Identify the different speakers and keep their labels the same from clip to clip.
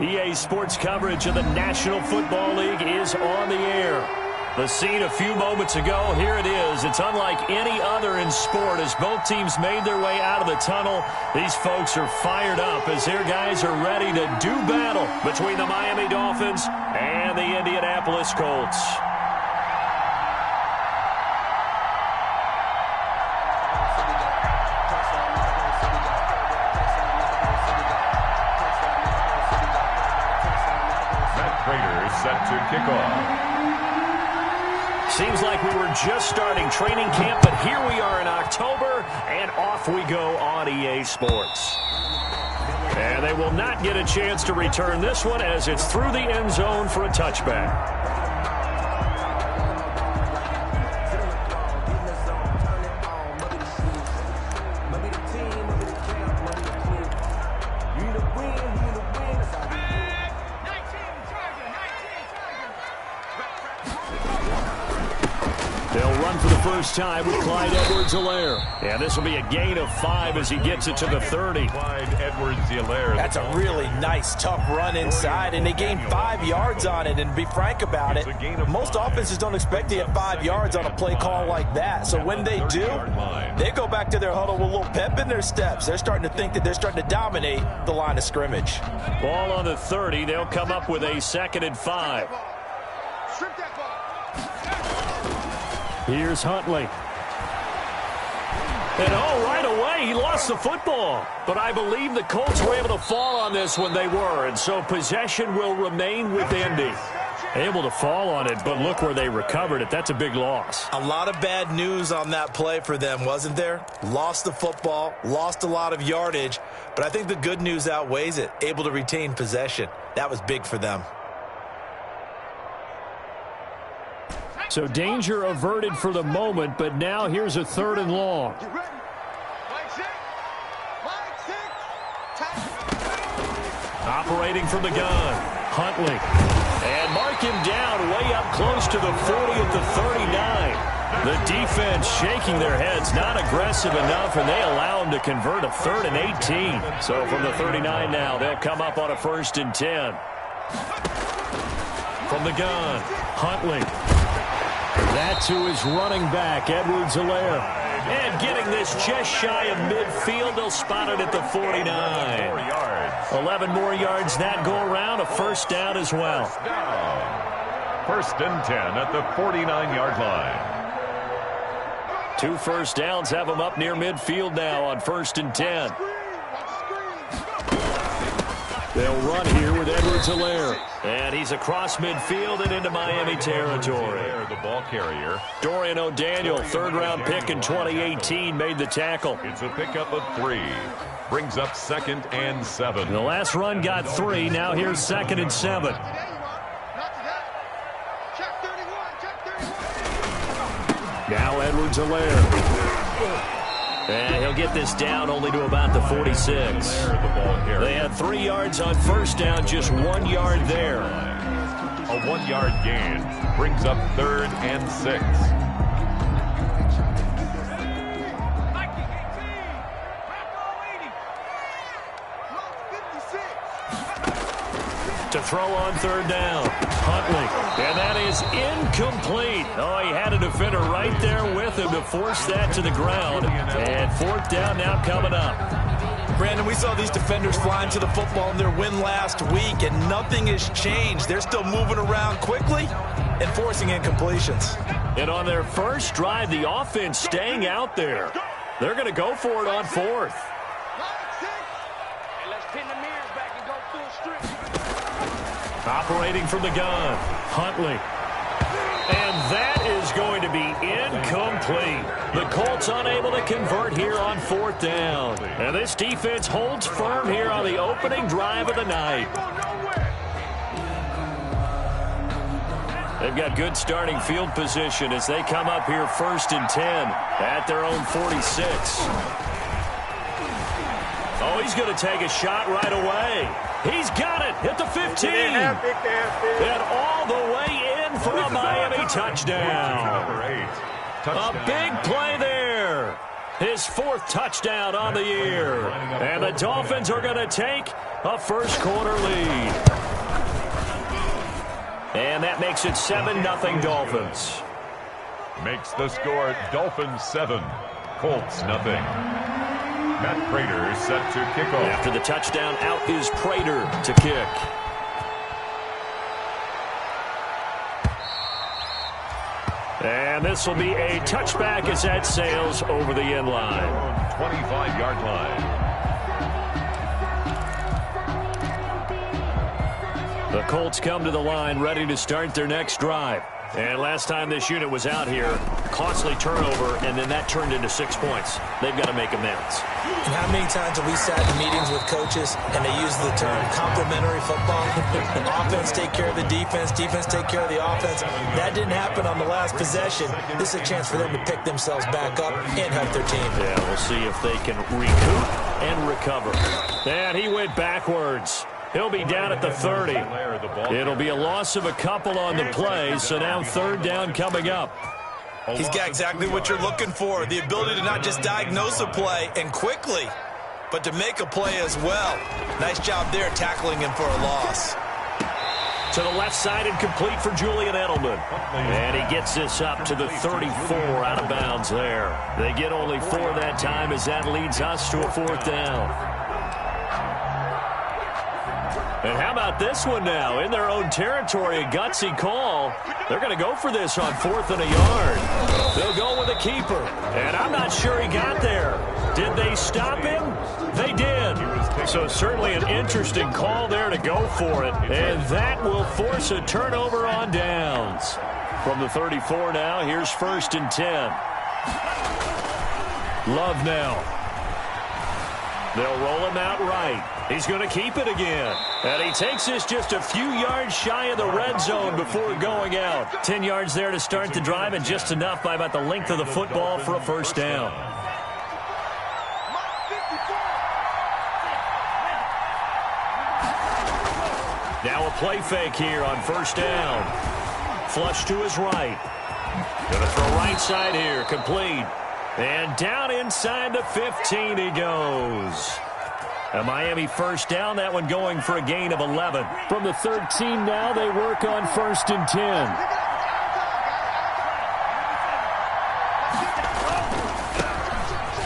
Speaker 1: EA Sports coverage of the National Football League is on the air. The scene a few moments ago, here it is. It's unlike any other in sport as both teams made their way out of the tunnel. These folks are fired up as their guys are ready to do battle between the Miami Dolphins and the Indianapolis Colts.
Speaker 2: Set to kick off.
Speaker 1: Seems like we were just starting training camp, but here we are in October, and off we go on EA Sports. And they will not get a chance to return this one as it's through the end zone for a touchback. First time with Clyde Edwards-Helaire. And this will be a gain of 5 as he gets it to the 30.
Speaker 2: Clyde Edwards-Helaire.
Speaker 3: That's a really nice, tough run inside, and they gained 5 yards on it. And to be frank about it, most offenses don't expect to get 5 yards on a play call like that. So when they do, they go back to their huddle with a little pep in their steps. They're starting to think that they're starting to dominate the line of scrimmage.
Speaker 1: Ball on the 30. They'll come up with a 2nd and 5. Here's Huntley. And right away, he lost the football. But I believe the Colts were able to fall on this when they were. And so possession will remain with Indy. Able to fall on it, but look where they recovered it. That's a big loss.
Speaker 3: A lot of bad news on that play for them, wasn't there? Lost the football, lost a lot of yardage. But I think the good news outweighs it. Able to retain possession. That was big for them.
Speaker 1: So danger averted for the moment, but now here's a 3rd and long. Operating from the gun, Huntley. And mark him down way up close to the 40 at the 39. The defense shaking their heads, not aggressive enough, and they allow him to convert a 3rd and 18. So from the 39 now, they'll come up on a 1st and 10. From the gun, Huntley. That's who is running back, Edwards-Helaire. And getting this just shy of midfield, they'll spot it at the 49. 11 more yards that go around, a 1st down as well.
Speaker 2: 1st and 10 at the 49-yard line.
Speaker 1: 2 first downs have them up near midfield now on 1st and 10. They'll run here with Edwards-Helaire. And he's across midfield and into Miami territory.
Speaker 2: The ball carrier.
Speaker 1: Dorian O'Daniel, 3rd-round pick in 2018, made the tackle.
Speaker 2: It's a pickup of 3. Brings up 2nd and 7.
Speaker 1: The last run got 3. Now here's 2nd and 7. Now Edwards-Helaire. And he'll get this down only to about the 46. They had 3 yards on 1st down, just 1 yard there.
Speaker 2: A 1-yard gain brings up 3rd and 6.
Speaker 1: To throw on 3rd down, Huntley. And that is incomplete. Oh, he had a defender right there with him to force that to the ground. And 4th down now coming up.
Speaker 3: Brandon, we saw these defenders flying to the football in their win last week, and nothing has changed. They're still moving around quickly and forcing incompletions.
Speaker 1: And on their first drive, the offense staying out there. They're going to go for it on 4th. Operating from the gun, Huntley. And that is going to be incomplete. The Colts unable to convert here on 4th down. And this defense holds firm here on the opening drive of the night. They've got good starting field position as they come up here 1st and 10 at their own 46. Oh, he's going to take a shot right away. He's got it at the 15. And all the way in for a Miami touchdown. A big play there. His 4th touchdown on the year. And the Dolphins are going to take a first quarter lead. And that makes it 7-0 Dolphins.
Speaker 2: Makes the score Dolphins 7, Colts 0. Matt Prater set to kick off.
Speaker 1: After the touchdown, out is Prater to kick. And this will be a touchback as that sails over the end line.
Speaker 2: 25-yard line.
Speaker 1: The Colts come to the line ready to start their next drive. And last time this unit was out here, costly turnover, and then that turned into 6 points. They've got to make amends.
Speaker 3: And how many times have we sat in meetings with coaches and they use the term complementary football? Offense take care of the defense, defense take care of the offense. That didn't happen on the last possession. This is a chance for them to pick themselves back up and help their team.
Speaker 1: Yeah, we'll see if they can recoup and recover. And he went backwards. He'll be down at the 30. It'll be a loss of a couple on the play, so now third down coming up.
Speaker 3: He's got exactly what you're looking for, the ability to not just diagnose a play and quickly, but to make a play as well. Nice job there tackling him for a loss.
Speaker 1: To the left side and complete for Julian Edelman. And he gets this up to the 34 out of bounds there. They get only 4 that time as that leads us to a fourth down. And how about this one now? In their own territory, a gutsy call. They're going to go for this on 4th and a yard. They'll go with a keeper. And I'm not sure he got there. Did they stop him? They did. So certainly an interesting call there to go for it. And that will force a turnover on downs. From the 34 now, here's 1st and 10. Love now. They'll roll him out right. He's going to keep it again. And he takes this just a few yards shy of the red zone before going out. 10 yards there to start the drive, and just enough by about the length of the football for a first down. Now a play fake here on first down. Flush to his right. Going to throw right side here. Complete. And down inside the 15 he goes. A Miami first down, that one going for a gain of 11. From the 13 now, they work on 1st and 10.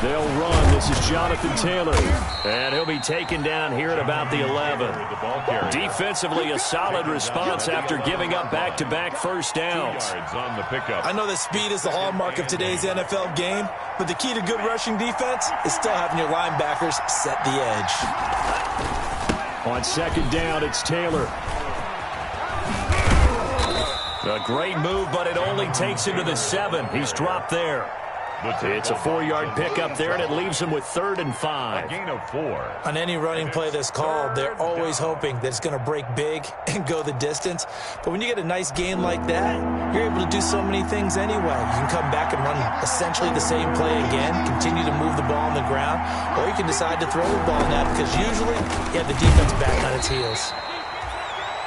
Speaker 1: They'll run. This is Jonathan Taylor. And he'll be taken down here at about the 11. Defensively, a solid response after giving up back-to-back first downs.
Speaker 3: I know that speed is the hallmark of today's NFL game, but the key to good rushing defense is still having your linebackers set the edge.
Speaker 1: On 2nd down, it's Taylor. A great move, but it only takes him to the 7. He's dropped there. It's a 4-yard pickup there, and it leaves him with 3rd and 5.
Speaker 2: A gain of 4.
Speaker 3: On any running play that's called, they're always hoping that it's going to break big and go the distance. But when you get a nice gain like that, you're able to do so many things anyway. You can come back and run essentially the same play again, continue to move the ball on the ground, or you can decide to throw the ball now because usually you have the defense back on its heels.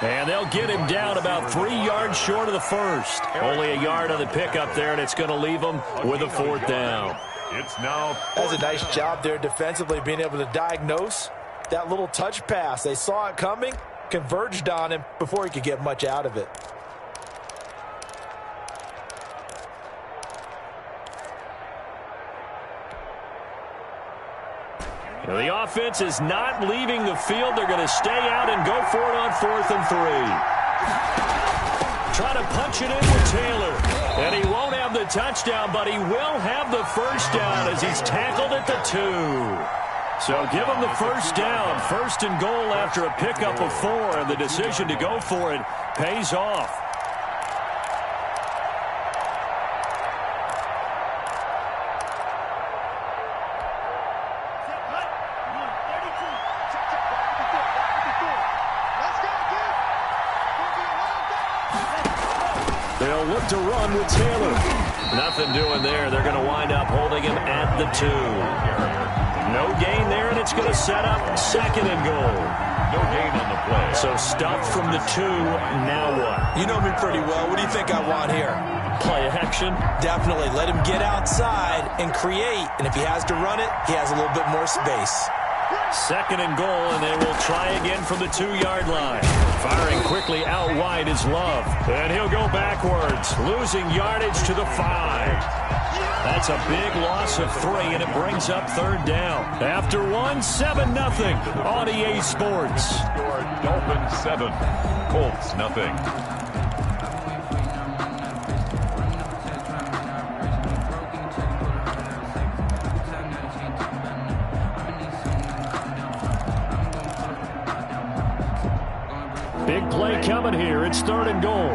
Speaker 1: And they'll get him down about 3 yards short of the first. Only a yard on the pickup there, and it's going to leave them with a 4th down.
Speaker 2: It's now.
Speaker 3: That's a nice job there defensively, being able to diagnose that little touch pass. They saw it coming, converged on him before he could get much out of it.
Speaker 1: The offense is not leaving the field. They're going to stay out and go for it on 4th and 3. Try to punch it in with Taylor. And he won't have the touchdown, but he will have the first down as he's tackled at the 2. So give him the first down. 1st and goal after a pickup of 4. And the decision to go for it pays off. They'll look to run with Taylor. Nothing doing there. They're going to wind up holding him at the 2. No gain there, and it's going to set up 2nd and goal.
Speaker 2: No gain on the play.
Speaker 1: So stuffed from the 2. Now what?
Speaker 3: You know me pretty well. What do you think I want here?
Speaker 1: Play action.
Speaker 3: Definitely. Let him get outside and create. And if he has to run it, he has a little bit more space.
Speaker 1: 2nd and goal, and they will try again from the 2-yard line. Firing quick quickly out wide is Love. And he'll go backwards, losing yardage to the 5. That's a big loss of 3, and it brings up third down. After 1, 7-0 on EA Sports.
Speaker 2: Dolphins 7, Colts nothing.
Speaker 1: Big play coming here. It's 3rd and goal.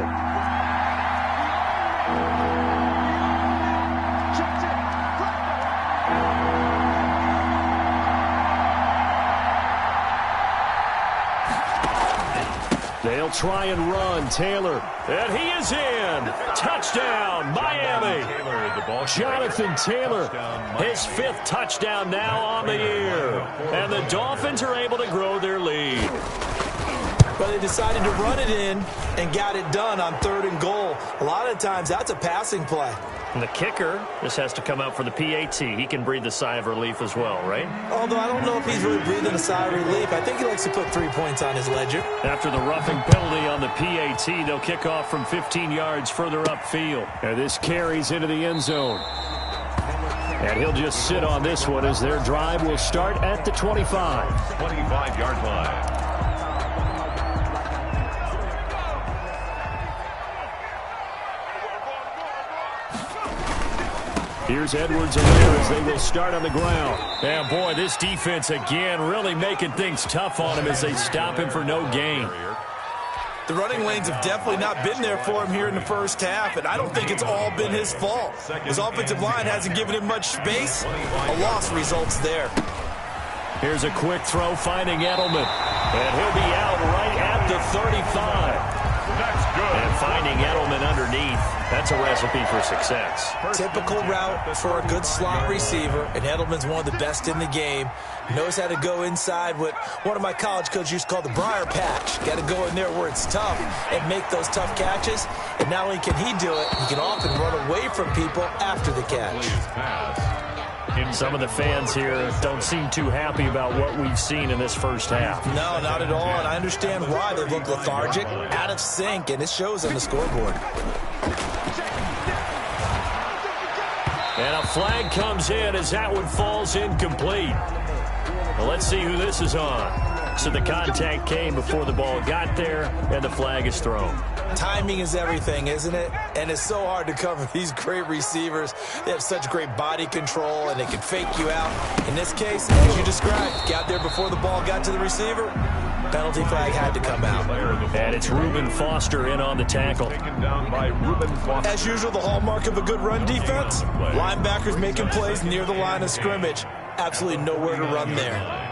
Speaker 1: They'll try and run. Taylor. And he is in. Touchdown, Miami. Jonathan Taylor, his 5th touchdown now on the year. And the Dolphins are able to grow their lead.
Speaker 3: But they decided to run it in and got it done on 3rd and goal. A lot of times that's a passing play.
Speaker 1: And the kicker, this has to come out for the PAT. He can breathe a sigh of relief as well, right?
Speaker 3: Although I don't know if he's really breathing a sigh of relief. I think he likes to put 3 points on his ledger.
Speaker 1: After the roughing penalty on the PAT, they'll kick off from 15 yards further upfield. And this carries into the end zone. And he'll just sit on this one as their drive will start at the 25.
Speaker 2: 25-yard line.
Speaker 1: Here's Edwards-Helaire as they will start on the ground. And boy, this defense again really making things tough on him as they stop him for no gain.
Speaker 3: The running lanes have definitely not been there for him here in the first half, and I don't think it's all been his fault. His offensive line hasn't given him much space. A loss results there.
Speaker 1: Here's a quick throw finding Edelman. And he'll be out right at the 35.
Speaker 2: That's good.
Speaker 1: And finding Edelman underneath, that's a recipe for success.
Speaker 3: Typical route for a good slot receiver, and Edelman's one of the best in the game. Knows how to go inside what one of my college coaches used to call the briar patch. Got to go in there where it's tough and make those tough catches. And not only can he do it, he can often run away from people after the catch.
Speaker 1: Some of the fans here don't seem too happy about what we've seen in this first half.
Speaker 3: No, not at all, and I understand why. They look lethargic, out of sync, and it shows on the scoreboard.
Speaker 1: And a flag comes in as that one falls incomplete. Well, let's see who this is on. So the contact came before the ball got there, and the flag is thrown.
Speaker 3: Timing is everything, isn't it? And it's so hard to cover these great receivers. They have such great body control, and they can fake you out. In this case, as you described, got there before the ball got to the receiver. Penalty flag had to come out.
Speaker 1: And it's Reuben Foster in on the tackle.
Speaker 3: As usual, the hallmark of a good run defense, linebackers making plays near the line of scrimmage. Absolutely nowhere to run there.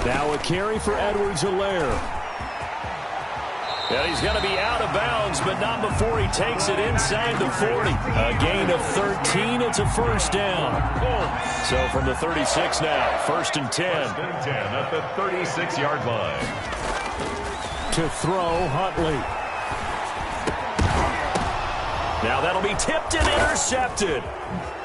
Speaker 1: Now a carry for Edwards-Helaire. And he's going to be out of bounds, but not before he takes it inside the 40. A gain of 13. It's a first down. So from the 36 now, 1st and 10.
Speaker 2: 1st and 10 at the 36-yard line.
Speaker 1: To throw, Huntley. Now that'll be tipped and intercepted.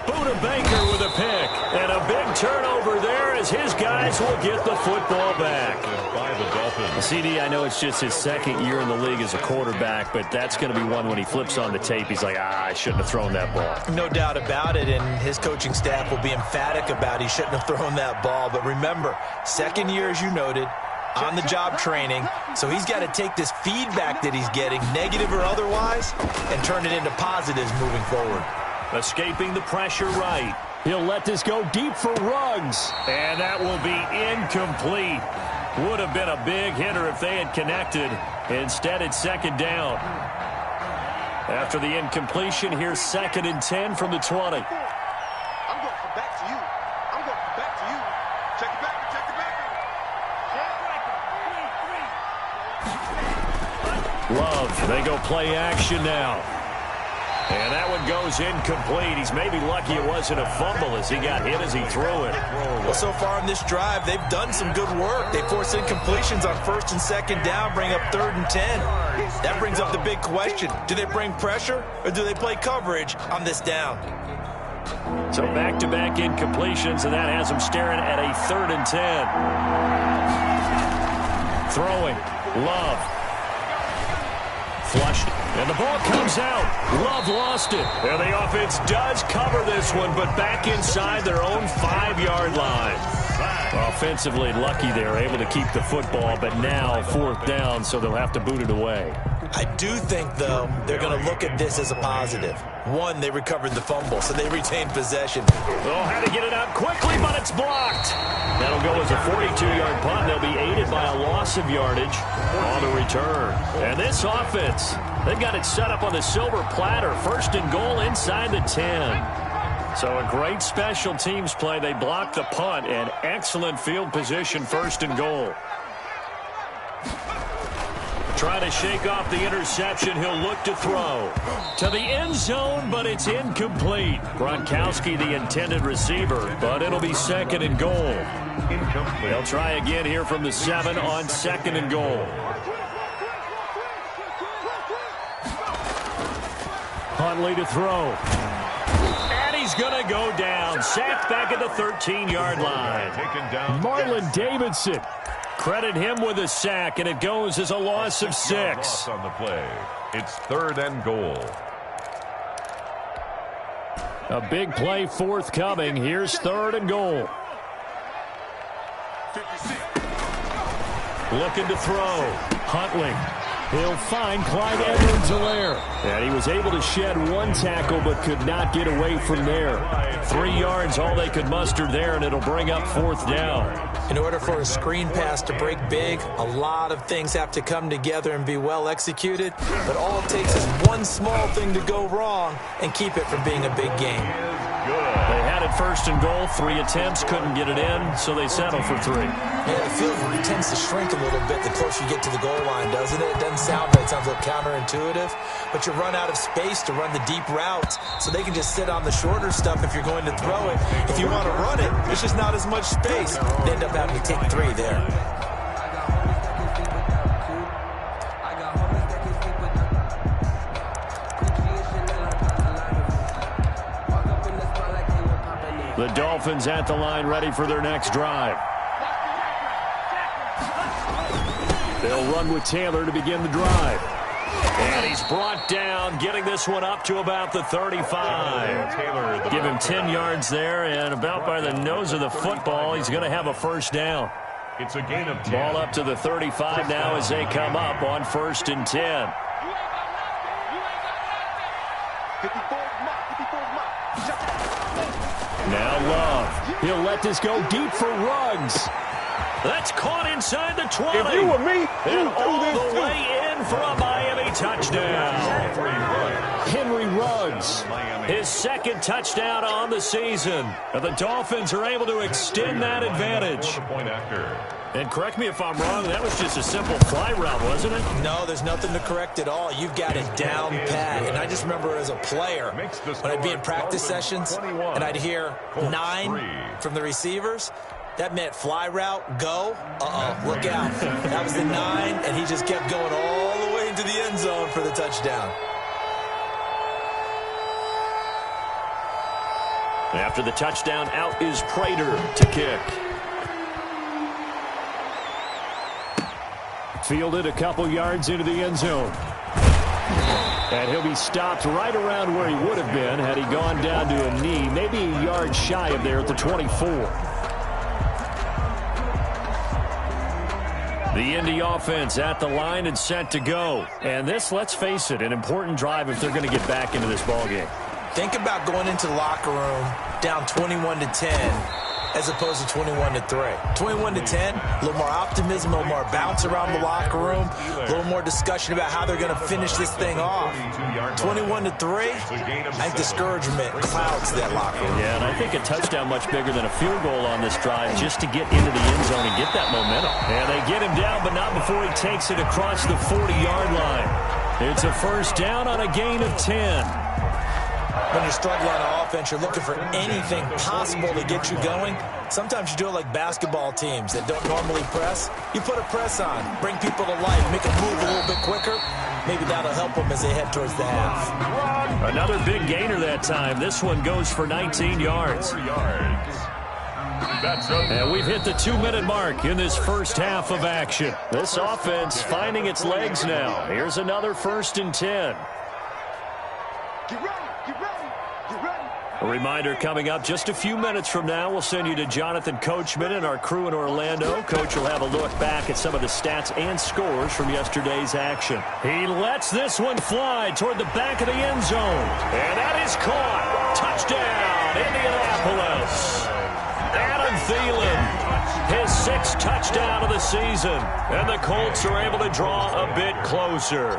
Speaker 1: Buda Baker with a pick. And a big turnover there as his guys will get the football back.
Speaker 2: By the Dolphins.
Speaker 1: CD, I know it's just his 2nd year in the league as a quarterback, but that's going to be one when he flips on the tape. He's like, I shouldn't have thrown that ball.
Speaker 3: No doubt about it, and his coaching staff will be emphatic about he shouldn't have thrown that ball. But remember, 2nd year, as you noted, on-the-job training, so he's got to take this feedback that he's getting, negative or otherwise, and turn it into positives moving forward.
Speaker 1: Escaping the pressure right. He'll let this go deep for Ruggs. And that will be incomplete. Would have been a big hitter if they had connected. Instead, it's 2nd down. After the incompletion, here's 2nd and 10 from the 20.
Speaker 4: I'm going back to you. I'm going back to you. Check it back. Check it back.
Speaker 1: Love, they go play action now. And that one goes incomplete. He's maybe lucky it wasn't a fumble as he got hit as he threw it.
Speaker 3: Well, so far in this drive, they've done some good work. They force incompletions on 1st and 2nd down, bring up 3rd and 10. That brings up the big question. Do they bring pressure or do they play coverage on this down?
Speaker 1: So back-to-back incompletions, and that has them staring at a 3rd and 10. Throwing. Love. Flushed. And the ball comes out. Love lost it. And the offense does cover this one, but back inside their own 5-yard line. Offensively lucky they're able to keep the football, but now 4th down, so they'll have to boot it away.
Speaker 3: I do think, though, they're going to look at this as a positive. One, they recovered the fumble, so they retained possession.
Speaker 1: They'll have to get it out quickly, but it's blocked. That'll go as a 42-yard punt. They'll be aided by a loss of yardage on the return. And this offense, they've got it set up on the silver platter. 1st and goal inside the 10. So a great special teams play. They block the punt and excellent field position, 1st and goal. Trying to shake off the interception. He'll look to throw to the end zone, but it's incomplete. Gronkowski, the intended receiver, but it'll be 2nd and goal. Incomplete. They'll try again here from the 7 on 2nd and goal. Huntley to throw. And he's going to go down. Sacked back at the 13-yard line. Marlon Davidson. Credit him with a sack, and it goes as a loss of 6.
Speaker 2: On the play. It's 3rd and goal.
Speaker 1: A big play forthcoming. Here's 3rd and goal. Looking to throw. Huntley. He'll find Clyde Edwards-Helaire. And he was able to shed 1 tackle but could not get away from there. 3 yards, all they could muster there, and it'll bring up 4th down.
Speaker 3: In order for a screen pass to break big, a lot of things have to come together and be well executed. But all it takes is one small thing to go wrong and keep it from being a big game.
Speaker 1: They had it 1st and goal. 3 attempts, couldn't get it in, so they settle for 3.
Speaker 3: Yeah, the field tends to shrink a little bit the closer you get to the goal line, doesn't it? It doesn't sound right. It sounds a little counterintuitive. But you run out of space to run the deep routes, so they can just sit on the shorter stuff if you're going to throw it. If you want to run it, there's just not as much space. They end up having to take 3 there.
Speaker 1: The Dolphins at the line, ready for their next drive. They'll run with Taylor to begin the drive. And he's brought down, getting this one up to about the 35. Give him 10 yards there, and about by the nose of the football, he's going to have a 1st down.
Speaker 2: It's a gain of 10.
Speaker 1: Ball up to the 35 now as they come up on 1st and 10. Now Love. He'll let this go deep for Ruggs. That's caught inside the 20.
Speaker 4: If you were me,
Speaker 1: and
Speaker 4: you
Speaker 1: all
Speaker 4: do this
Speaker 1: the
Speaker 4: too.
Speaker 1: way in for a Miami touchdown. Henry Ruggs, his 2nd touchdown on the season. And the Dolphins are able to extend that advantage. And correct me if I'm wrong, that was just a simple fly route, wasn't it?
Speaker 3: No, there's nothing to correct at all. You've got it down pat. And I just remember as a player, when I'd be in practice sessions and I'd hear 9 from the receivers, that meant fly route, go. Look out. That was the 9, and he just kept going all the way into the end zone for the touchdown.
Speaker 1: After the touchdown, out is Prater to kick. Fielded a couple yards into the end zone. And he'll be stopped right around where he would have been had he gone down to a knee, maybe a yard shy of there at the 24. The Indy offense at the line and set to go. And this, let's face it, an important drive if they're going to get back into this ballgame.
Speaker 3: Think about going into the locker room down 21-10 as opposed to 21-3. 21-10, a little more optimism, a little more bounce around the locker room, a little more discussion about how they're going to finish this thing off. 21-3, I think discouragement clouds that locker room.
Speaker 1: Yeah, and I think a touchdown much bigger than a field goal on this drive just to get into the end zone and get that momentum. And they get him down, but not before he takes it across the 40-yard line. It's a 1st down on a gain of 10.
Speaker 3: When you're struggling on offense, you're looking for anything possible to get you going. Sometimes you do it like basketball teams that don't normally press. You put a press on, bring people to life, make them move a little bit quicker. Maybe that'll help them as they head towards the half.
Speaker 1: Another big gainer that time. This one goes for 19 yards. And we've hit the 2-minute mark in this first half of action. This offense finding its legs now. Here's another 1st and 10.
Speaker 4: Get ready, get ready, get ready.
Speaker 1: A reminder coming up just a few minutes from now. We'll send you to Jonathan Coachman and our crew in Orlando. Coach will have a look back at some of the stats and scores from yesterday's action. He lets this one fly toward the back of the end zone. And that is caught. Touchdown, Indianapolis. Adam Thielen, his 6th touchdown of the season. And the Colts are able to draw a bit closer.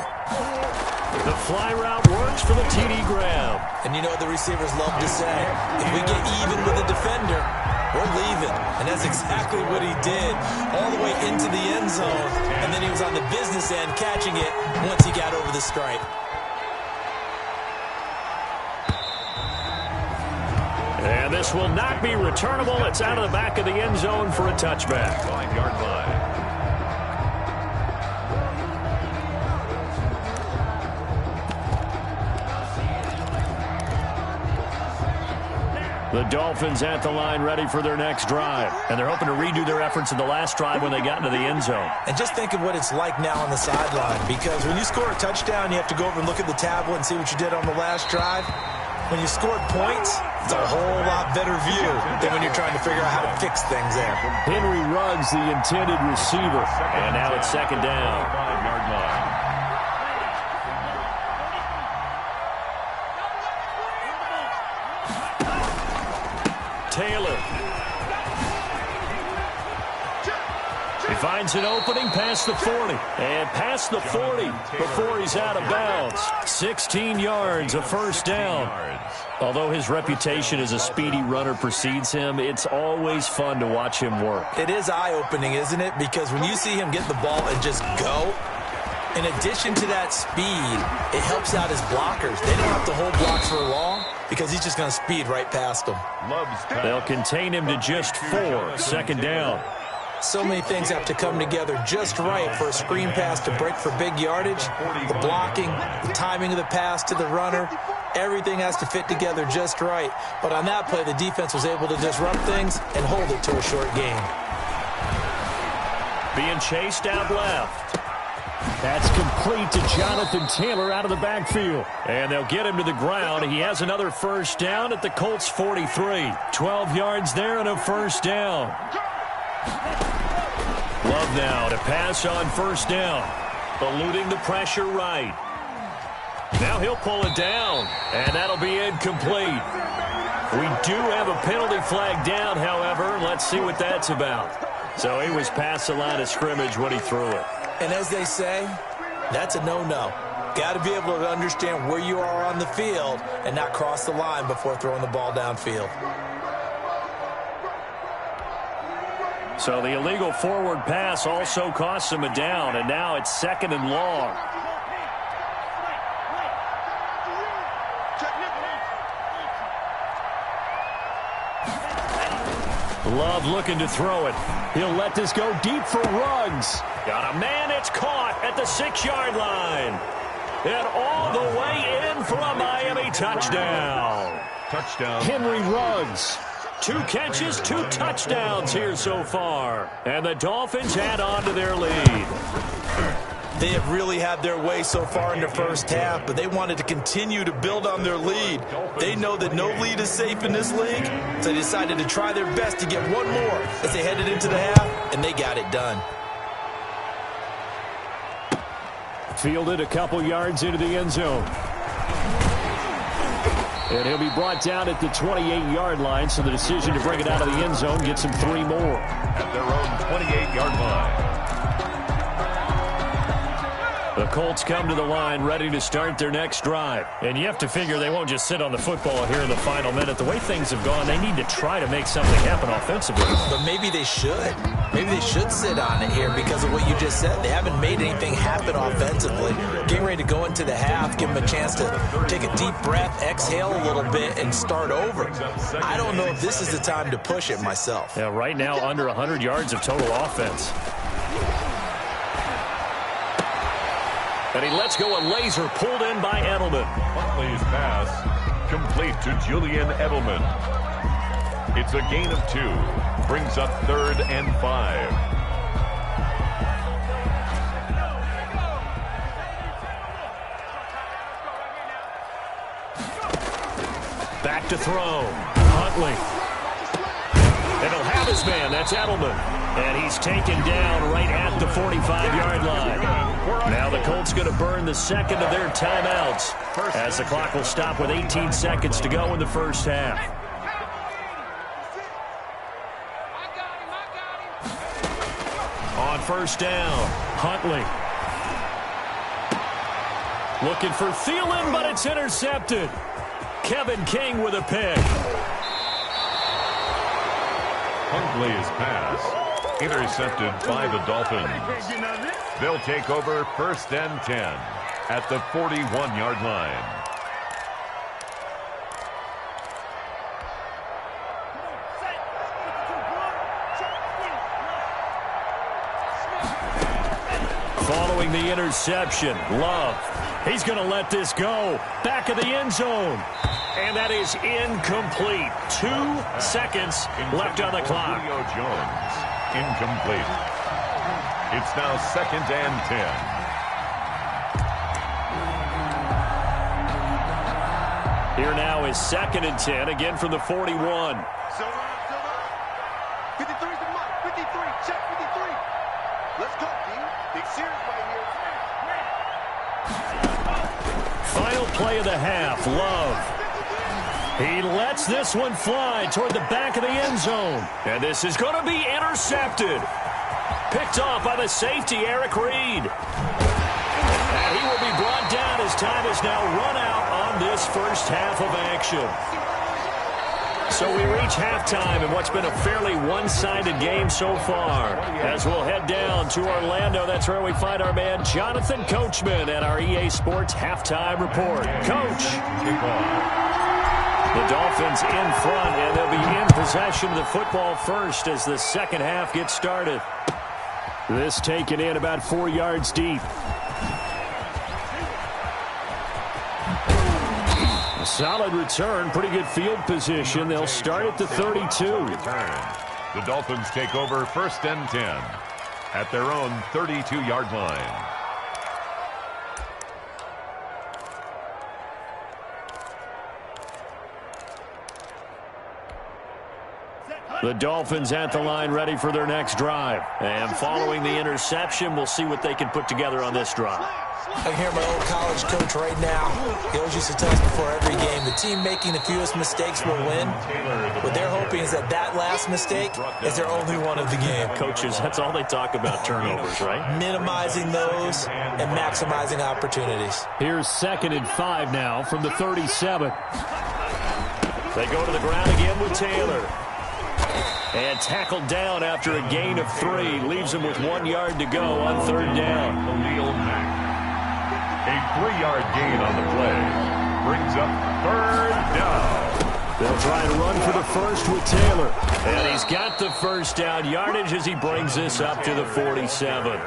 Speaker 1: The fly route works for the TD grab.
Speaker 3: And you know what the receivers love to say? If we get even with a defender, we're leaving. And that's exactly what he did all the way into the end zone. And then he was on the business end catching it once he got over the stripe.
Speaker 1: And this will not be returnable. It's out of the back of the end zone for a touchback.
Speaker 2: 5-yard line.
Speaker 1: The Dolphins at the line ready for their next drive. And they're hoping to redo their efforts in the last drive when they got into the end zone.
Speaker 3: And just think of what it's like now on the sideline. Because when you score a touchdown, you have to go over and look at the tablet and see what you did on the last drive. When you scored points, it's a whole lot better view than when you're trying to figure out how to fix things there.
Speaker 1: Henry Ruggs, the intended receiver. And now it's 2nd down.
Speaker 2: 5-yard line.
Speaker 1: Taylor. He finds an opening past the 40. And past the 40 before he's out of bounds. 16 yards, a 1st down. Although his reputation as a speedy runner precedes him, it's always fun to watch him work.
Speaker 3: It is eye-opening, isn't it? Because when you see him get the ball and just go, in addition to that speed, it helps out his blockers. They don't have to hold blocks for long because he's just going to speed right past them.
Speaker 1: They'll contain him to just 4, 2nd down.
Speaker 3: So many things have to come together just right for a screen pass to break for big yardage. The blocking, the timing of the pass to the runner, everything has to fit together just right. But on that play, the defense was able to disrupt things and hold it to a short gain.
Speaker 1: Being chased out left. That's complete to Jonathan Taylor out of the backfield. And they'll get him to the ground. He has another 1st down at the Colts 43. 12 yards there and a 1st down. Love now to pass on 1st down. Eluding the pressure right. Now he'll pull it down. And that'll be incomplete. We do have a penalty flag down, however. Let's see what that's about. So he was past the line of scrimmage when he threw it.
Speaker 3: And as they say, that's a no-no. Got to be able to understand where you are on the field and not cross the line before throwing the ball downfield.
Speaker 1: So the illegal forward pass also costs him a down, and now it's 2nd and long. Love looking to throw it. He'll let this go deep for Ruggs. Got a man, it's caught at the 6-yard line. And all the way in for a Miami touchdown.
Speaker 2: Touchdown.
Speaker 1: Henry Ruggs. 2 catches, 2 touchdowns here so far. And the Dolphins add on to their lead.
Speaker 3: They have really had their way so far in the first half, but they wanted to continue to build on their lead. They know that no lead is safe in this league, so they decided to try their best to get one more as they headed into the half, and they got it done.
Speaker 1: Fielded a couple yards into the end zone. And he'll be brought down at the 28-yard line, so the decision to bring it out of the end zone gets him 3 more.
Speaker 2: At their own 28-yard line.
Speaker 1: The Colts come to the line ready to start their next drive. And you have to figure they won't just sit on the football here in the final minute. The way things have gone, they need to try to make something happen offensively.
Speaker 3: But maybe they should. Maybe they should sit on it here because of what you just said. They haven't made anything happen offensively. Getting ready to go into the half, give them a chance to take a deep breath, exhale a little bit, and start over. I don't know if this is the time to push it myself.
Speaker 1: Yeah, right now under 100 yards of total offense. And he lets go a laser pulled in by Edelman.
Speaker 2: Huntley's pass complete to Julian Edelman. It's a gain of 2. brings up 3rd and 5.
Speaker 1: Back to throw. Huntley. And he'll have his man. That's Edelman. And he's taken down right at the 45-yard line. Now the Colts going to burn the second of their timeouts as the clock will stop with 18 seconds to go in the first half. On first down, Huntley. Looking for Thielen, but it's intercepted. Kevin King with a pick.
Speaker 2: Huntley's pass intercepted by the Dolphins. They'll take over 1st and 10 at the 41-yard line.
Speaker 1: Following the interception, Love. He's going to let this go. Back of the end zone. And that is incomplete. 2 seconds left on the clock.
Speaker 2: Julio Jones, incomplete. It's now 2nd and 10.
Speaker 1: Here now is 2nd and 10, again from the 41.
Speaker 4: Silver, 53's the mark. 53, check 53. Let's go, team. Big series right here.
Speaker 1: Final play of the half, Love. He lets this one fly toward the back of the end zone. And this is going to be intercepted. Picked off by the safety, Eric Reed. And he will be brought down as time is now run out on this first half of action. So we reach halftime in what's been a fairly one-sided game so far. As we'll head down to Orlando, that's where we find our man Jonathan Coachman at our EA Sports Halftime Report. Coach. The Dolphins in front, and they'll be in possession of the football first as the second half gets started. This taken in about 4 yards deep. A solid return, pretty good field position. They'll start at the 32.
Speaker 2: The Dolphins take over 1st and 10 at their own 32-yard line.
Speaker 1: The Dolphins at the line ready for their next drive. And following the interception, we'll see what they can put together on this drive.
Speaker 3: I hear my old college coach right now. He always used to tell us before every game, the team making the fewest mistakes will win. What they're hoping is that that last mistake is their only one of the game.
Speaker 1: Coaches, that's all they talk about, turnovers, right?
Speaker 3: Minimizing those and maximizing opportunities.
Speaker 1: Here's 2nd and 5 now from the 37. They go to the ground again with Taylor. And tackled down after a gain of 3. Leaves him with 1 yard to go on 3rd down.
Speaker 2: Khalil Mack. A 3-yard gain on the play. Brings up 3rd down.
Speaker 1: They'll try and run for the first with Taylor. And he's got the first down yardage as he brings this up to the 47.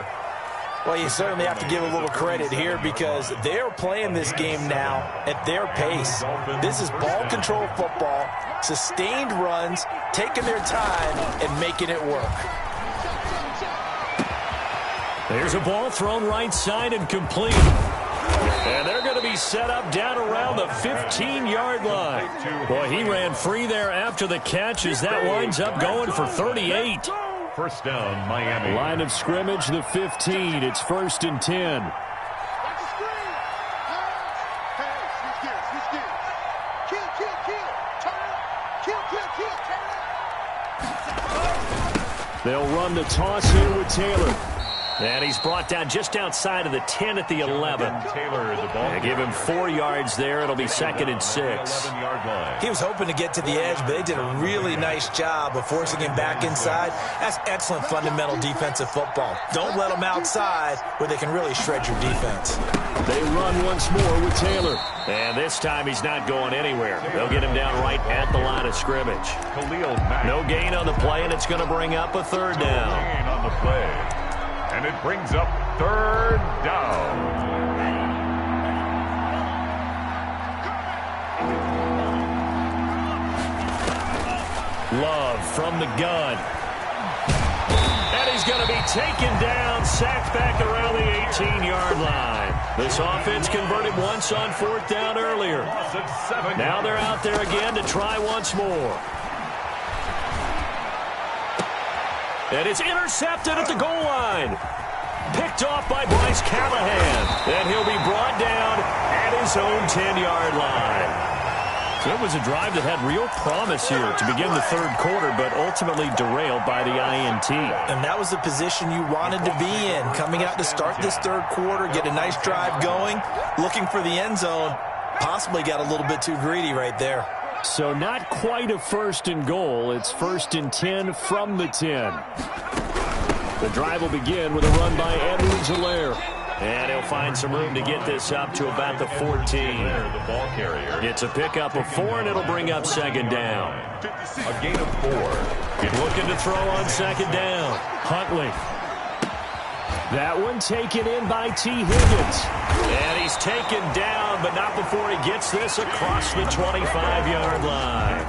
Speaker 3: Well, you certainly have to give a little credit here because they're playing this game now at their pace. This is ball control football, sustained runs, taking their time and making it work.
Speaker 1: There's a ball thrown right side and complete. And they're going to be set up down around the 15-yard line. Boy, he ran free there after the catch as that winds up going for 38.
Speaker 2: First down, Miami.
Speaker 1: Line of scrimmage, the 15. It's 1st and 10. They'll run the toss here with Taylor. And he's brought down just outside of the 10 at the 11.
Speaker 2: Taylor, the ball.
Speaker 1: They give him 4 yards there. It'll be 2nd and 6.
Speaker 3: He was hoping to get to the edge, but they did a really nice job of forcing him back inside. That's excellent fundamental defensive football. Don't let them outside where they can really shred your defense.
Speaker 1: They run once more with Taylor. And this time he's not going anywhere. They'll get him down right at the line of scrimmage.
Speaker 2: Khalil Mack.
Speaker 1: No gain on the play, and it's going to bring up a 3rd down.
Speaker 2: No gain on the play. And it brings up 3rd down.
Speaker 1: Love from the gun. And he's going to be taken down, sacked back around the 18-yard line. This offense converted once on 4th down earlier. Now they're out there again to try once more. And it's intercepted at the goal line. Picked off by Bryce Callahan. And he'll be brought down at his own 10-yard line. So it was a drive that had real promise here to begin the 3rd quarter, but ultimately derailed by the INT.
Speaker 3: And that was the position you wanted to be in. Coming out to start this 3rd quarter, get a nice drive going, looking for the end zone. Possibly got a little bit too greedy right there.
Speaker 1: So not quite a 1st and goal. It's 1st and 10 from the 10. The drive will begin with a run by Edwards-Helaire. And he'll find some room to get this up to about the 14.
Speaker 2: The ball carrier.
Speaker 1: It's a pickup of 4, and it'll bring up 2nd down.
Speaker 2: A gain of 4.
Speaker 1: Looking to throw on 2nd down. Huntley. That one taken in by T. Higgins. And he's taken down, but not before he gets this across the 25-yard line.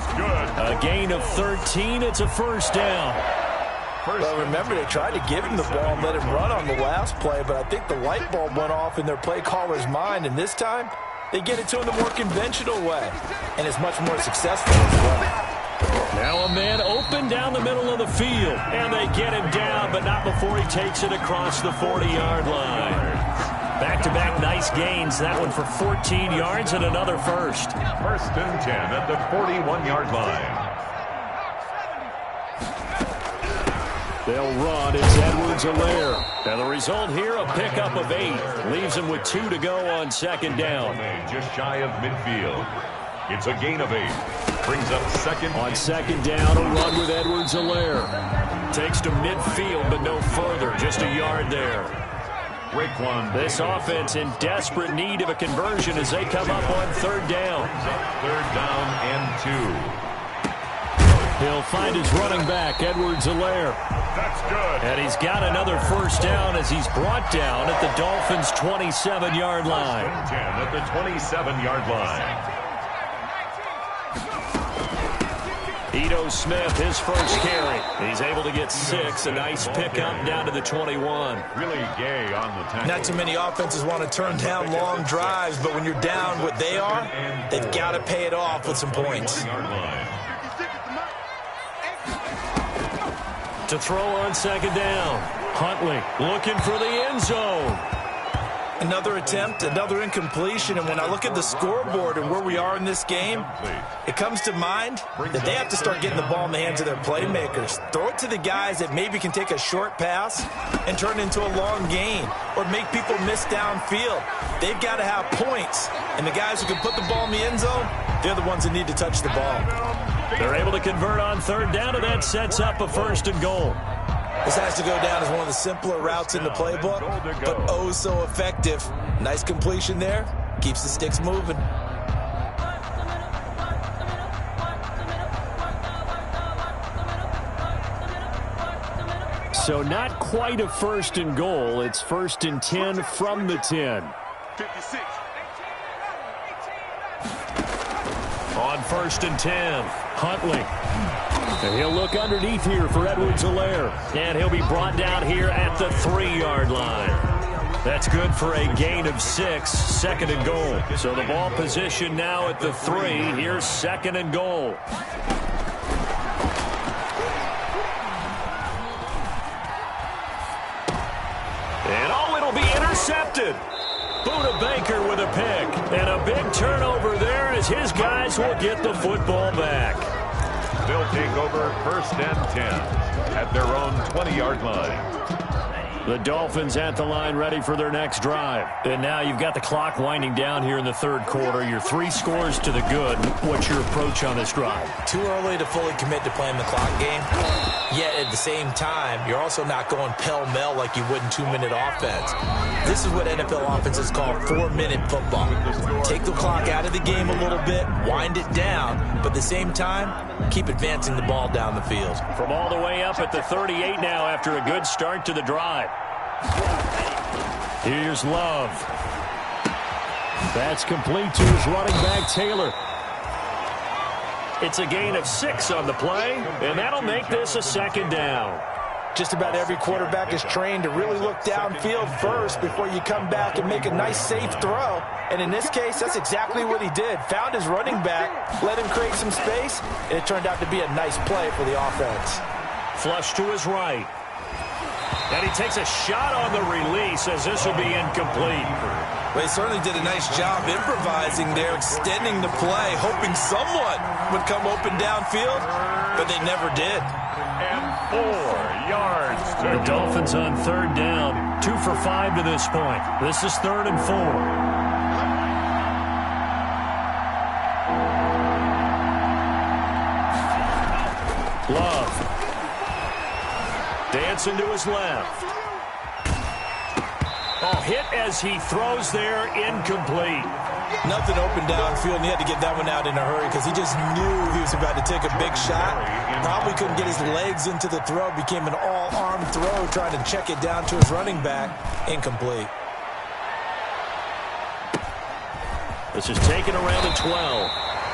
Speaker 1: A gain of 13. It's a 1st down.
Speaker 3: Well, remember, they tried to give him the ball and let him run on the last play, but I think the light bulb went off in their play caller's mind, and this time they get it to him the more conventional way, and it's much more successful as well.
Speaker 1: Now a man open down the middle of the field, and they get him down, but not before he takes it across the 40-yard line. Back-to-back nice gains, that one for 14 yards and another 1st.
Speaker 2: 1st and 10 at the 41-yard line.
Speaker 1: They'll run. It's Edwards-Helaire. And the result here, a pickup of 8. Leaves him with 2 to go on 2nd down.
Speaker 2: Just shy of midfield. It's a gain of 8. Brings up 2nd.
Speaker 1: On 2nd down, a run with Edwards-Helaire. Takes to midfield, but no further. Just a yard there. This offense in desperate need of a conversion as they come up on 3rd down.
Speaker 2: 3rd down and 2.
Speaker 1: He'll find his running back, Edwards-Helaire.
Speaker 2: That's good.
Speaker 1: And he's got another 1st down as he's brought down at the Dolphins' 27-yard line.
Speaker 2: 10 at the 27-yard line.
Speaker 1: Ito Smith, his 1st carry. He's able to get 6. A nice pickup down to the 21.
Speaker 2: Really gay on the tackle.
Speaker 3: Not too many offenses want to turn down long drives, but when you're down what they are, they've got to pay it off with some points.
Speaker 1: To throw on 2nd down. Huntley looking for the end zone.
Speaker 3: Another attempt, another incompletion, and when I look at the scoreboard and where we are in this game, it comes to mind that they have to start getting the ball in the hands of their playmakers. Throw it to the guys that maybe can take a short pass and turn it into a long gain or make people miss downfield. They've got to have points, and the guys who can put the ball in the end zone, they're the ones that need to touch the ball.
Speaker 1: They're able to convert on 3rd down, and that sets up a 1st and goal.
Speaker 3: This has to go down as one of the simpler routes in the playbook, but oh so effective. Nice completion there. Keeps the sticks moving.
Speaker 1: So not quite a 1st and goal. It's 1st and 10 from the 10.
Speaker 4: 56.
Speaker 1: On 1st and 10, Huntley. And he'll look underneath here for Edwards-Helaire. And he'll be brought down here at the 3-yard line. That's good for a gain of 6, 2nd and goal. So the ball position now at the 3. Here's 2nd and goal. And oh, it'll be intercepted. Buda Baker with a pick. And a big turnover there as his guys will get the football back.
Speaker 2: They'll take over 1st and 10 at their own 20-yard line.
Speaker 1: The Dolphins at the line ready for their next drive. And now you've got the clock winding down here in the 3rd quarter. Your 3 scores to the good. What's your approach on this drive?
Speaker 3: Too early to fully commit to playing the clock game. Yet at the same time, you're also not going pell-mell like you would in 2-minute offense. This is what NFL offenses call 4-minute football. Take the clock out of the game a little bit, wind it down, but at the same time, keep advancing the ball down the field.
Speaker 1: From all the way up at the 38 now after a good start to the drive. Here's Love. That's complete to his running back, Taylor. It's a gain of 6 on the play, and that'll make this a second down.
Speaker 3: Just about every quarterback is trained to really look downfield first before you come back and make a nice, safe throw. And in this case, that's exactly what he did. Found his running back, let him create some space, and it turned out to be a nice play for the offense.
Speaker 1: Flush to his right. And he takes a shot on the release as this will be incomplete.
Speaker 3: Well, he certainly did a nice job improvising there, extending the play, hoping someone would come open downfield, but they never did.
Speaker 2: And 4 yards.
Speaker 1: The Dolphins on third down, 2 for 5 to this point. This is 3rd and 4. Love. Dancing to his left. Oh, hit as he throws there, incomplete.
Speaker 3: Nothing open downfield, and he had to get that one out in a hurry because he just knew he was about to take a big shot. Probably couldn't get his legs into the throw. Became an all-arm throw, trying to check it down to his running back. Incomplete.
Speaker 1: This is taken around the 12.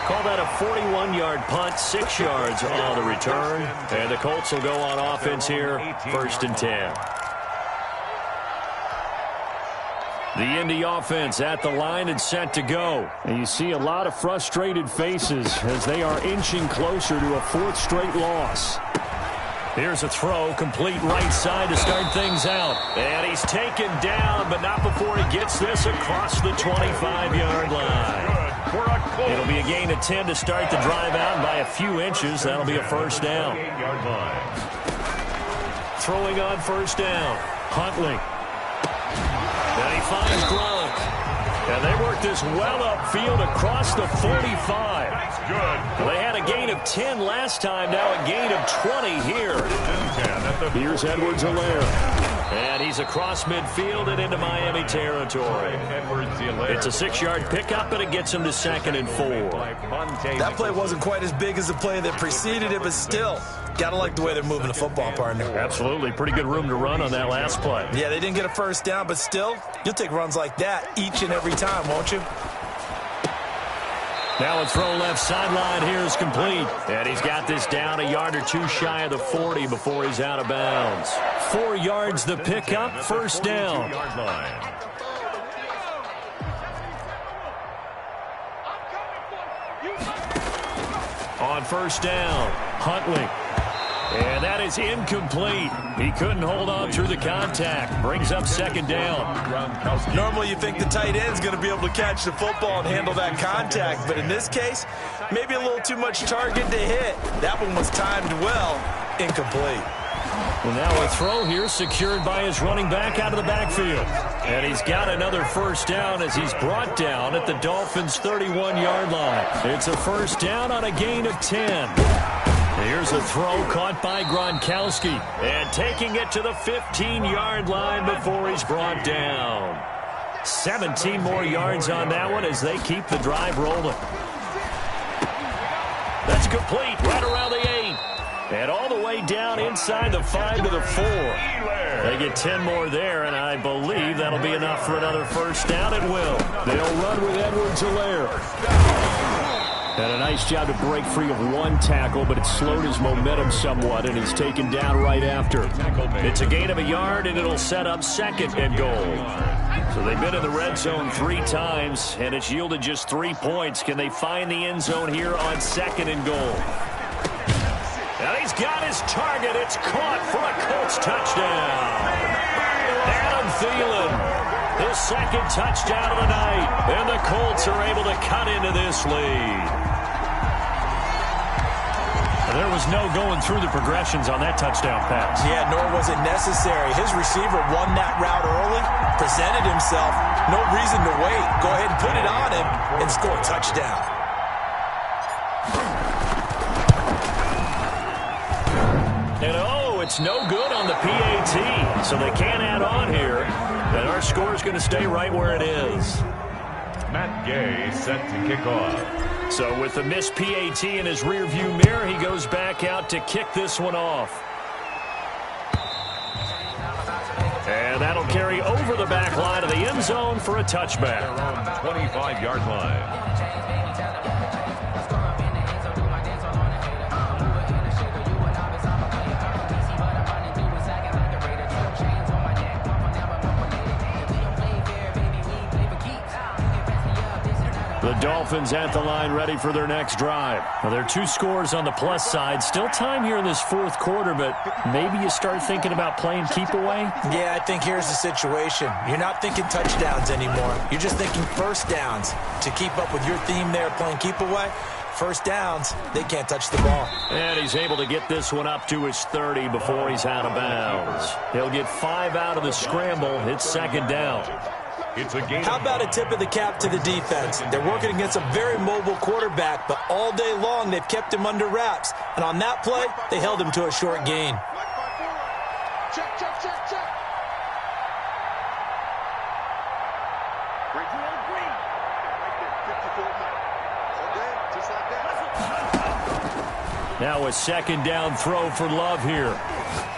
Speaker 1: Call that a 41-yard punt, 6 yards on the return. And the Colts will go on offense here, 1st and 10. The Indy offense at the line and set to go. And you see a lot of frustrated faces as they are inching closer to a 4th straight loss. Here's a throw, complete right side to start things out. And he's taken down, but not before he gets this across the 25-yard line. It'll be a gain of 10 to start the drive out, and by a few inches, that'll be a 1st down. Throwing on 1st down, Huntley. And he finds Gronk. And they work this well upfield across the 45.
Speaker 2: That's good.
Speaker 1: They had a gain of 10 last time, now a gain of 20 here. Here's Edwards-Helaire. And he's across midfield and into Miami territory. It's a 6-yard pickup, and it gets him to 2nd and 4.
Speaker 3: That play wasn't quite as big as the play that preceded it, but still, gotta like the way they're moving the football, partner.
Speaker 1: Absolutely. Pretty good room to run on that last play.
Speaker 3: Yeah, they didn't get a 1st down, but still, you'll take runs like that each and every time, won't you?
Speaker 1: Now a throw left sideline here is complete. And he's got this down a yard or 2 shy of the 40 before he's out of bounds. 4 yards the pickup, 1st down. On 1st down, Huntley. And that is incomplete. He couldn't hold on through the contact. Brings up 2nd down.
Speaker 3: Normally you think the tight end's going to be able to catch the football and handle that contact. But in this case, maybe a little too much target to hit. That one was timed well. Incomplete.
Speaker 1: Well, now a throw here secured by his running back out of the backfield. And he's got another 1st down as he's brought down at the Dolphins' 31-yard line. It's a 1st down on a gain of 10. Here's a throw caught by Gronkowski. And taking it to the 15-yard line before he's brought down. 17 more yards on that one as they keep the drive rolling. That's complete right around the 8. And all the way down inside the 5 to the 4. They get 10 more there, and I believe that'll be enough for another 1st down. It will. They'll run with Edwards-Helaire. And a nice job to break free of 1 tackle, but it slowed his momentum somewhat, and he's taken down right after. It's a gain of a yard, and it'll set up 2nd and goal. So they've been in the red zone 3 times, and it's yielded just 3 points. Can they find the end zone here on 2nd and goal? And he's got his target. It's caught for a Colts touchdown. Adam Thielen, his 2nd touchdown of the night. And the Colts are able to cut into this lead. There was no going through the progressions on that touchdown pass.
Speaker 3: Yeah, nor was it necessary. His receiver won that route early, presented himself. No reason to wait. Go ahead and put it on him and score a touchdown.
Speaker 1: And oh, it's no good on the PAT, so they can't add on here. And our score is going to stay right where it is.
Speaker 2: Matt Gay set to kick off.
Speaker 1: So with the missed PAT in his rearview mirror, he goes back out to kick this one off. And that'll carry over the back line of the end zone for a touchback.
Speaker 2: They're on 25-yard line.
Speaker 1: The Dolphins at the line ready for their next drive. Well, there are 2 scores on the plus side. Still time here in this 4th quarter, but maybe you start thinking about playing keep away?
Speaker 3: Yeah, I think here's the situation. You're not thinking touchdowns anymore. You're just thinking first downs. To keep up with your theme there, playing keep away, first downs, they can't touch the ball.
Speaker 1: And he's able to get this one up to his 30 before he's out of bounds. He'll get 5 out of the scramble. It's 2nd down.
Speaker 3: How about a tip of the cap to the defense? They're working against a very mobile quarterback, but all day long they've kept him under wraps. And on that play, they held him to a short gain.
Speaker 4: Check, check, check, check. Great to all green. Right there, 54 Mike. Okay, just like that.
Speaker 1: Now a 2nd down throw for Love here.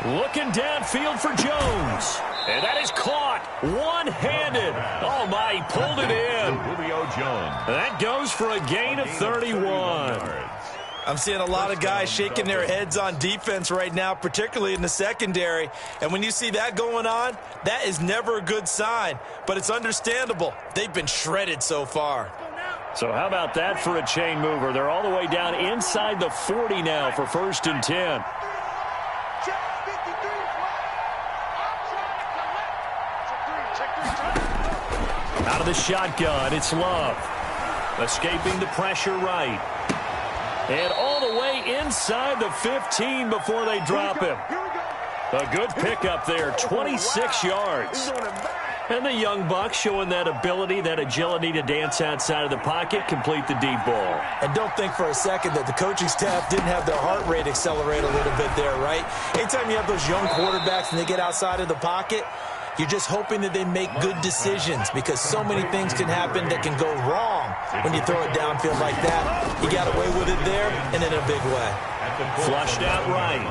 Speaker 1: Looking downfield for Jones. And that is caught one-handed. Oh, my, he pulled it in.
Speaker 2: Julio Jones.
Speaker 1: That goes for a gain of 31.
Speaker 3: I'm seeing a lot of guys shaking their heads on defense right now, particularly in the secondary. And when you see that going on, that is never a good sign. But it's understandable. They've been shredded so far.
Speaker 1: So how about that for a chain mover? They're all the way down inside the 40 now for 1st and 10. Out of the shotgun, it's Love. Escaping the pressure right. And all the way inside the 15 before they drop him. A good pickup there, 26 yards. And the young buck showing that ability, that agility to dance outside of the pocket, complete the deep ball.
Speaker 3: And don't think for a second that the coaching staff didn't have their heart rate accelerate a little bit there, right? Anytime you have those young quarterbacks and they get outside of the pocket, you're just hoping that they make good decisions because so many things can happen that can go wrong when you throw it downfield like that. He got away with it there and in a big way.
Speaker 1: Flushed out right.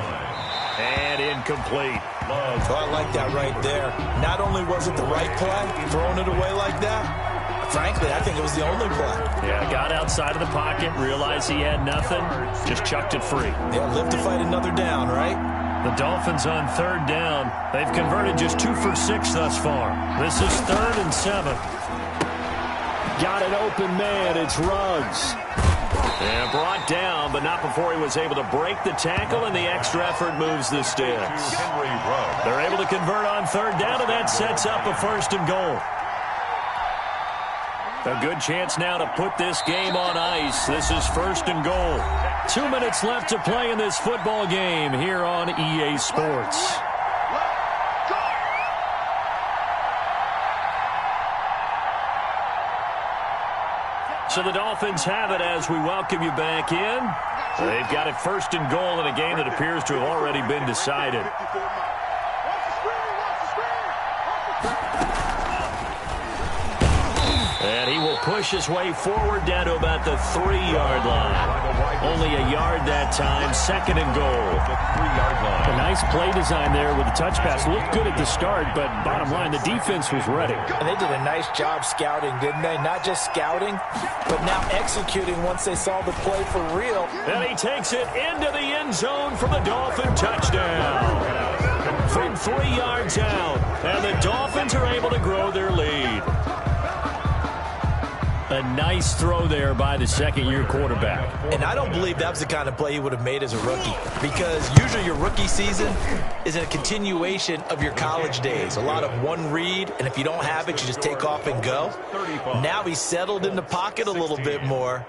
Speaker 1: And incomplete.
Speaker 3: Oh, I like that right there. Not only was it the right play, throwing it away like that, frankly, I think it was the only play.
Speaker 1: Yeah, got outside of the pocket, realized he had nothing, just chucked it free.
Speaker 3: Yeah, live to fight another down, right?
Speaker 1: The Dolphins on 3rd down. They've converted just 2 for 6 thus far. This is 3rd and 7. Got an open man. It's Ruggs. And brought down, but not before he was able to break the tackle, and the extra effort moves the sticks. They're able to convert on 3rd down, and that sets up a 1st and goal. A good chance now to put this game on ice. This is 1st and goal. 2 minutes left to play in this football game here on EA Sports. So the Dolphins have it as we welcome you back in. They've got it 1st and goal in a game that appears to have already been decided. And he will push his way forward down to about the 3-yard line. Only a yard that time, 2nd and goal. A nice play design there with the touch pass. Looked good at the start, but bottom line, the defense was ready.
Speaker 3: And they did a nice job scouting, didn't they? Not just scouting, but now executing once they saw the play for real.
Speaker 1: And he takes it into the end zone for the Dolphin touchdown. From 3 yards out, and the Dolphins are able to grow their lead. A nice throw there by the 2nd-year quarterback.
Speaker 3: And I don't believe that was the kind of play he would have made as a rookie, because usually your rookie season is a continuation of your college days. A lot of one read, and if you don't have it, you just take off and go. Now he's settled in the pocket a little bit more,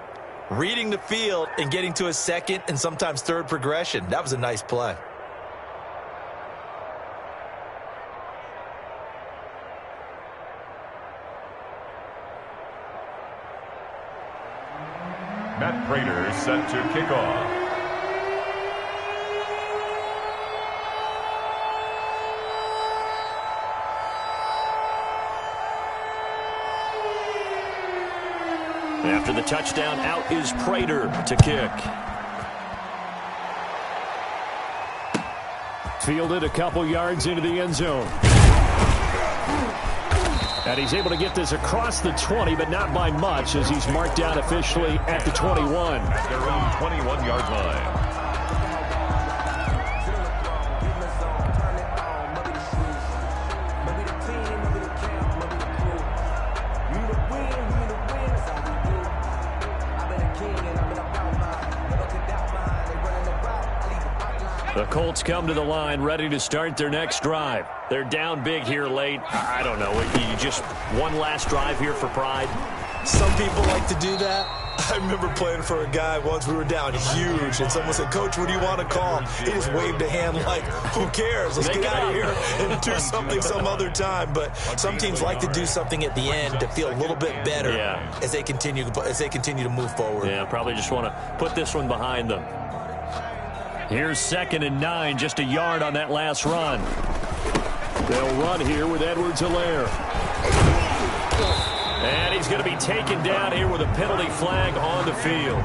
Speaker 3: reading the field and getting to a 2nd and sometimes 3rd progression. That was a nice play.
Speaker 2: Matt Prater set to kick off.
Speaker 1: After the touchdown, out is Prater to kick. Fielded a couple yards into the end zone. And he's able to get this across the 20, but not by much, as he's marked down officially at the 21.
Speaker 2: At their own 21-yard line.
Speaker 1: The Colts come to the line ready to start their next drive. They're down big here late. I don't know. You just one last drive here for pride?
Speaker 3: Some people like to do that. I remember playing for a guy once. We were down huge, and someone said, "Coach, what do you want to call?" He just waved a hand like, "Who cares? Let's get out of here and do something some other time." But some teams like to do something at the end to feel a little bit better as they continue to move forward.
Speaker 1: Yeah, probably just want to put this one behind them. Here's 2nd and 9, just a yard on that last run. They'll run here with Edwards-Helaire. And he's going to be taken down here with a penalty flag on the field.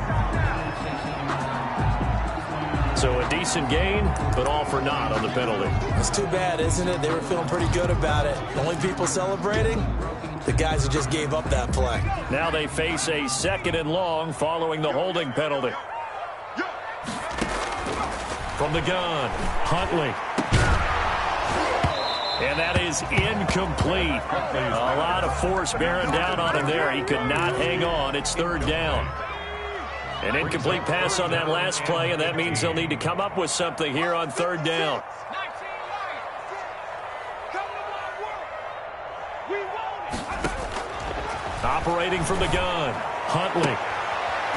Speaker 1: So a decent gain, but all for naught on the penalty.
Speaker 3: It's too bad, isn't it? They were feeling pretty good about it. The only people celebrating, the guys who just gave up that play.
Speaker 1: Now they face a 2nd and long following the holding penalty. From the gun, Huntley. And that is incomplete. A lot of force bearing down on him there. He could not hang on. It's 3rd down. An incomplete pass on that last play, and that means they'll need to come up with something here on 3rd down. Operating from the gun, Huntley.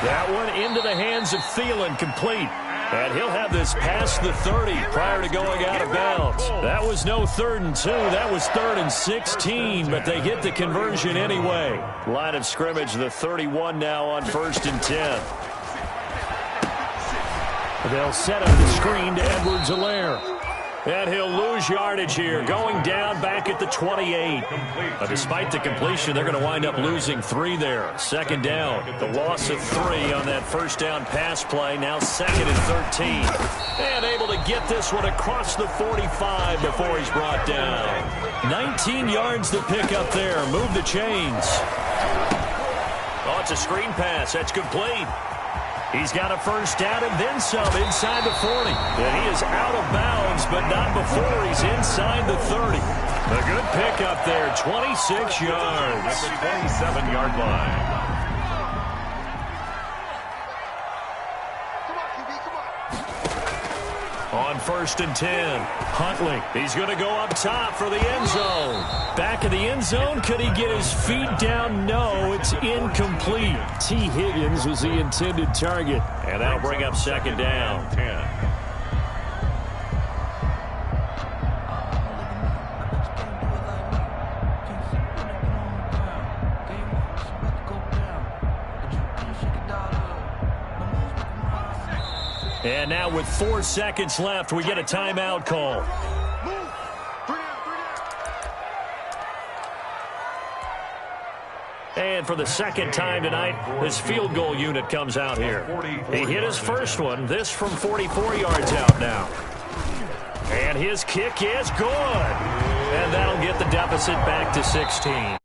Speaker 1: That one into the hands of Thielen, complete. And he'll have this past the 30 prior to going out of bounds. That was no 3rd and 2. That was 3rd and 16, but they get the conversion anyway. Line of scrimmage, the 31 now on 1st and 10. They'll set up the screen to Edwards-Helaire. And he'll lose yardage here, going down back at the 28. But despite the completion, they're going to wind up losing 3 there. 2nd down. The loss of 3 on that 1st down pass play. Now 2nd and 13. And able to get this one across the 45 before he's brought down. 19 yards to pick up there. Move the chains. Oh, it's a screen pass. That's complete. He's got a 1st down and then some inside the 40. And he is out of bounds, but not before he's inside the 30. A good pickup there, 26 yards.
Speaker 2: At the 27-yard line.
Speaker 1: On 1st and 10, Huntley. He's going to go up top for the end zone. Back of the end zone. Could he get his feet down? No, it's incomplete. T. Higgins was the intended target. And that'll bring up 2nd down.
Speaker 2: 10.
Speaker 1: And now with 4 seconds left, we get a timeout call. And for the 2nd time tonight, this field goal unit comes out here. He hit his first one, this from 44 yards out now. And his kick is good. And that'll get the deficit back to 16.